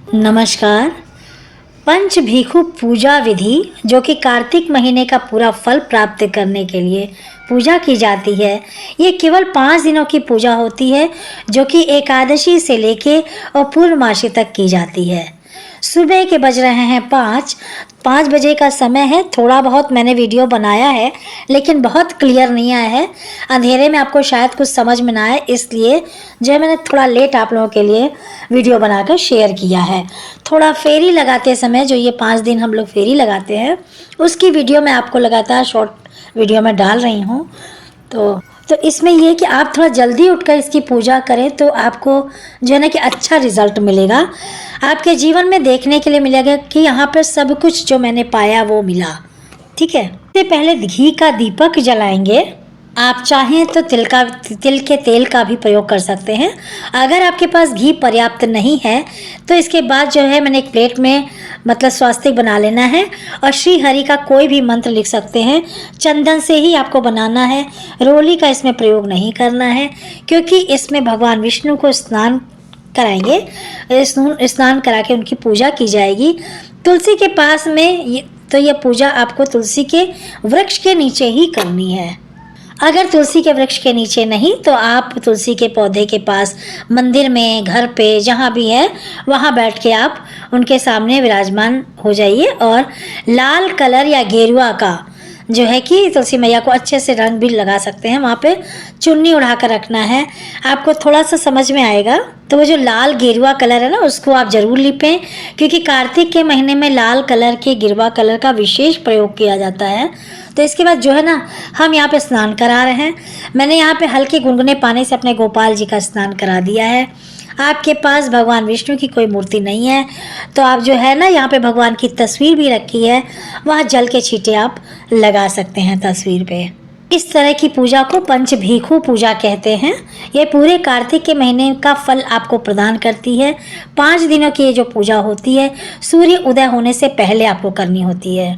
नमस्कार। पंच भीखु पूजा विधि जो कि कार्तिक महीने का पूरा फल प्राप्त करने के लिए पूजा की जाती है। ये केवल 5 दिनों की पूजा होती है जो कि एकादशी से लेके और पूर्णमासी तक की जाती है। सुबह के बज रहे हैं 5 बजे का समय है। थोड़ा बहुत मैंने वीडियो बनाया है लेकिन बहुत क्लियर नहीं आया है। अंधेरे में आपको शायद कुछ समझ में ना आए, इसलिए जो है मैंने थोड़ा लेट आप लोगों के लिए वीडियो बनाकर शेयर किया है। थोड़ा फेरी लगाते समय जो ये 5 दिन हम लोग फेरी लगाते हैं उसकी वीडियो मैं आपको लगातार शॉर्ट वीडियो में डाल रही हूँ। तो इसमें ये कि आप थोड़ा जल्दी उठकर इसकी पूजा करें तो आपको जो है ना कि अच्छा रिजल्ट मिलेगा। आपके जीवन में देखने के लिए मिलेगा कि यहाँ पर सब कुछ जो मैंने पाया वो मिला। ठीक है, इससे पहले घी का दीपक जलाएंगे। आप चाहें तो तिल के तेल का भी प्रयोग कर सकते हैं। अगर आपके पास घी पर्याप्त नहीं है तो इसके बाद जो है मैंने एक प्लेट में मतलब स्वास्तिक बना लेना है और श्री हरि का कोई भी मंत्र लिख सकते हैं। चंदन से ही आपको बनाना है, रोली का इसमें प्रयोग नहीं करना है क्योंकि इसमें भगवान विष्णु को स्नान कराएंगे। स्नान करा के उनकी पूजा की जाएगी। तुलसी के पास में तो यह पूजा आपको तुलसी के वृक्ष के नीचे ही करनी है। अगर तुलसी के वृक्ष के नीचे नहीं तो आप तुलसी के पौधे के पास मंदिर में, घर पे, जहाँ भी है वहाँ बैठ के आप उनके सामने विराजमान हो जाइए और लाल कलर या गेरुआ का जो है कि तुलसी मैया को अच्छे से रंग भी लगा सकते हैं। वहाँ पे चुन्नी उड़ा कर रखना है। आपको थोड़ा सा समझ में आएगा। तो वो जो लाल गेरुआ कलर है ना उसको आप ज़रूर लिपें क्योंकि कार्तिक के महीने में लाल कलर के गेरुआ कलर का विशेष प्रयोग किया जाता है। तो इसके बाद जो है ना हम यहाँ पे स्नान करा रहे हैं। मैंने यहाँ पे हल्के गुनगुने पानी से अपने गोपाल जी का स्नान करा दिया है। आपके पास भगवान विष्णु की कोई मूर्ति नहीं है तो आप जो है ना यहाँ पे भगवान की तस्वीर भी रखी है, वहाँ जल के छींटे आप लगा सकते हैं तस्वीर पे। इस तरह की पूजा को पंच भीखु पूजा कहते हैं। ये पूरे कार्तिक के महीने का फल आपको प्रदान करती है। 5 दिनों की ये जो पूजा होती है सूर्य उदय होने से पहले आपको करनी होती है।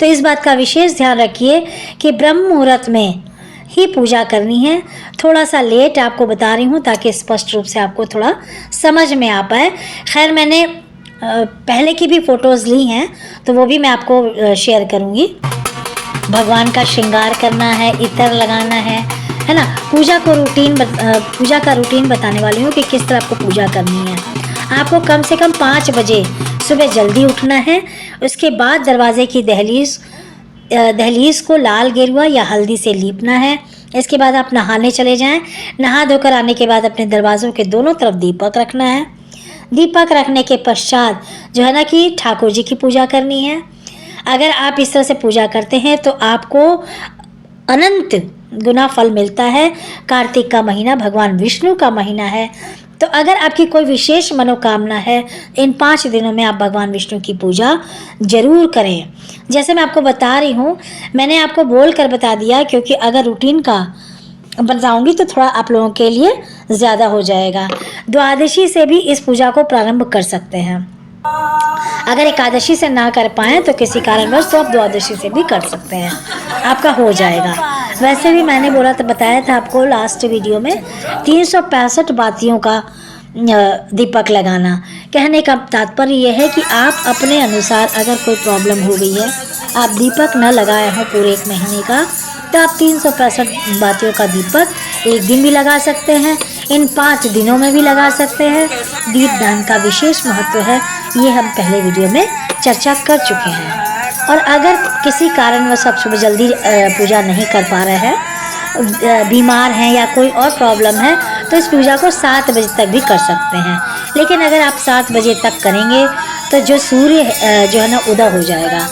तो इस बात का विशेष ध्यान रखिए कि ब्रह्म मुहूर्त में ही पूजा करनी है। थोड़ा सा लेट आपको बता रही हूँ ताकि स्पष्ट रूप से आपको थोड़ा समझ में आ पाए। खैर मैंने पहले की भी फ़ोटोज़ ली हैं तो वो भी मैं आपको शेयर करूँगी। भगवान का श्रृंगार करना है, इत्र लगाना है ना। पूजा का रूटीन बताने वाली हूँ कि किस तरह आपको पूजा करनी है। आपको कम से कम 5 बजे सुबह जल्दी उठना है। उसके बाद दरवाजे की दहलीज को लाल गेरुआ या हल्दी से लीपना है। इसके बाद आप नहाने चले जाएं। नहा धोकर आने के बाद अपने दरवाज़ों के दोनों तरफ दीपक रखना है। दीपक रखने के पश्चात जो है ना कि ठाकुर जी की पूजा करनी है। अगर आप इस तरह से पूजा करते हैं तो आपको अनंत गुना फल मिलता है। कार्तिक का महीना भगवान विष्णु का महीना है। तो अगर आपकी कोई विशेष मनोकामना है इन 5 दिनों में आप भगवान विष्णु की पूजा जरूर करें। जैसे मैं आपको बता रही हूँ, मैंने आपको बोल कर बता दिया क्योंकि अगर रूटीन का बताऊंगी तो थोड़ा आप लोगों के लिए ज़्यादा हो जाएगा। द्वादशी से भी इस पूजा को प्रारंभ कर सकते हैं। अगर एकादशी से ना कर पाएँ तो किसी कारणवश तो आप द्वादशी से भी कर सकते हैं, आपका हो जाएगा। वैसे भी मैंने बताया था आपको लास्ट वीडियो में 365 बातियों का दीपक लगाना। कहने का तात्पर्य यह है कि आप अपने अनुसार अगर कोई प्रॉब्लम हो गई है, आप दीपक न लगाए हो पूरे 1 महीने का, तो आप 365 बातियों का दीपक एक दिन भी लगा सकते हैं, इन 5 दिनों में भी लगा सकते हैं। दीपदान का विशेष महत्व है, ये हम पहले वीडियो में चर्चा कर चुके हैं। और अगर किसी कारणवश आप सुबह जल्दी पूजा नहीं कर पा रहे हैं, बीमार हैं या कोई और प्रॉब्लम है तो इस पूजा को 7 बजे तक भी कर सकते हैं। लेकिन अगर आप 7 बजे तक करेंगे तो जो सूर्य जो है ना उदय हो जाएगा,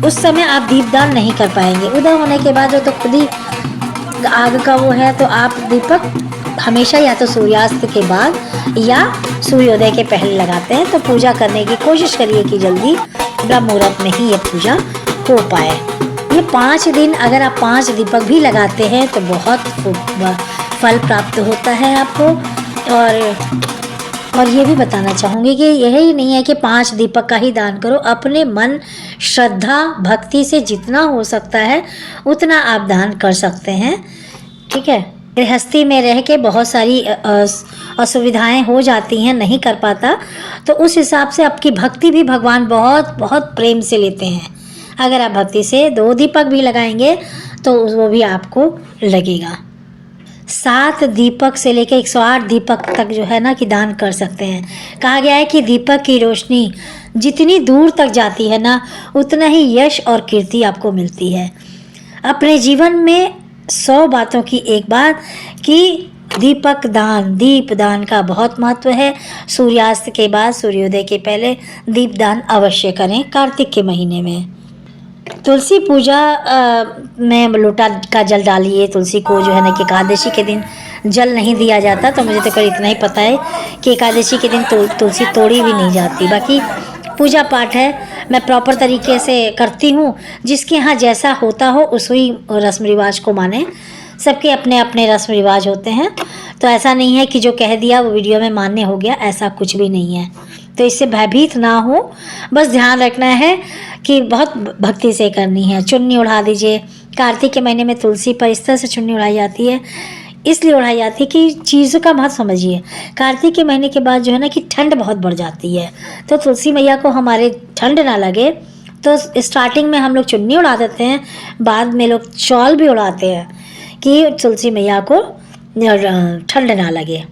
उस समय आप दीपदान नहीं कर पाएंगे। उदय होने के बाद तो खुद ही आग का वो है, तो आप दीपक हमेशा या तो सूर्यास्त के बाद या सूर्योदय के पहले लगाते हैं। तो पूजा करने की कोशिश करिए कि जल्दी ब्रह्म मुहूर्त में ही ये पूजा हो पाए। ये 5 दिन अगर आप 5 दीपक भी लगाते हैं तो बहुत फल प्राप्त होता है आपको। और ये भी बताना चाहूँगी कि यह ही नहीं है कि 5 दीपक का ही दान करो। अपने मन, श्रद्धा, भक्ति से जितना हो सकता है उतना आप दान कर सकते हैं। ठीक है। गृहस्थी में रह के बहुत सारी असुविधाएं हो जाती हैं, नहीं कर पाता, तो उस हिसाब से आपकी भक्ति भी भगवान बहुत बहुत प्रेम से लेते हैं। अगर आप भक्ति से 2 दीपक भी लगाएंगे तो वो भी आपको लगेगा। 7 दीपक से लेकर 108 दीपक तक जो है ना कि दान कर सकते हैं। कहा गया है कि दीपक की रोशनी जितनी दूर तक जाती है ना, उतना ही यश और कीर्ति आपको मिलती है। अपने जीवन में 100 बातों की एक बात कि दीपक दान, दीप दान का बहुत महत्व है। सूर्यास्त के बाद, सूर्योदय के पहले दीप दान अवश्य करें कार्तिक के महीने में। तुलसी पूजा में लोटा का जल डालिए। तुलसी को जो है ना कि एकादशी के दिन जल नहीं दिया जाता, तो मुझे तो केवल इतना ही पता है कि एकादशी के दिन तुलसी तोड़ी भी नहीं जाती। बाकी पूजा पाठ है, मैं प्रॉपर तरीके से करती हूँ। जिसके यहाँ जैसा होता हो उसी रस्म रिवाज को माने। सबके अपने अपने रस्म रिवाज होते हैं, तो ऐसा नहीं है कि जो कह दिया वो वीडियो में मान्य हो गया, ऐसा कुछ भी नहीं है। तो इससे भयभीत ना हो, बस ध्यान रखना है कि बहुत भक्ति से करनी है। चुन्नी उड़ा दीजिए। कार्तिक के महीने में तुलसी पर इस तरह से चुन्नी उड़ाई जाती है, इसलिए उड़ाई जाती है कि चीज़ों का महत्व समझिए। कार्तिक के महीने के बाद जो है ना कि ठंड बहुत बढ़ जाती है, तो तुलसी मैया को हमारे ठंड ना लगे तो स्टार्टिंग में हम लोग चुन्नी उड़ा देते हैं, बाद में लोग शॉल भी उड़ाते हैं कि तुलसी मैया को ठंड ना लगे।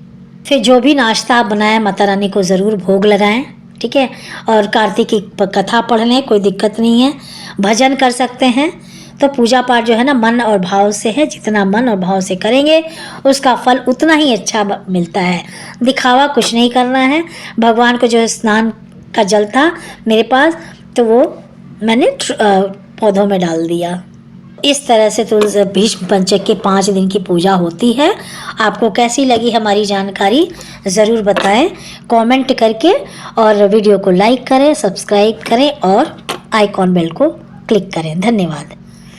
फिर जो भी नाश्ता आप बनाएं, माता रानी को ज़रूर भोग लगाएं, ठीक है। और कार्तिक की कथा पढ़ लें, कोई दिक्कत नहीं है। भजन कर सकते हैं। तो पूजा पाठ जो है ना मन और भाव से है, जितना मन और भाव से करेंगे उसका फल उतना ही अच्छा मिलता है। दिखावा कुछ नहीं करना है। भगवान को जो स्नान का जल था मेरे पास, तो वो मैंने पौधों में डाल दिया। इस तरह से तुलसी भीष्म पंचक के 5 दिन की पूजा होती है। आपको कैसी लगी हमारी जानकारी ज़रूर बताएं कमेंट करके, और वीडियो को लाइक करें, सब्सक्राइब करें और आइकॉन बेल को क्लिक करें। धन्यवाद।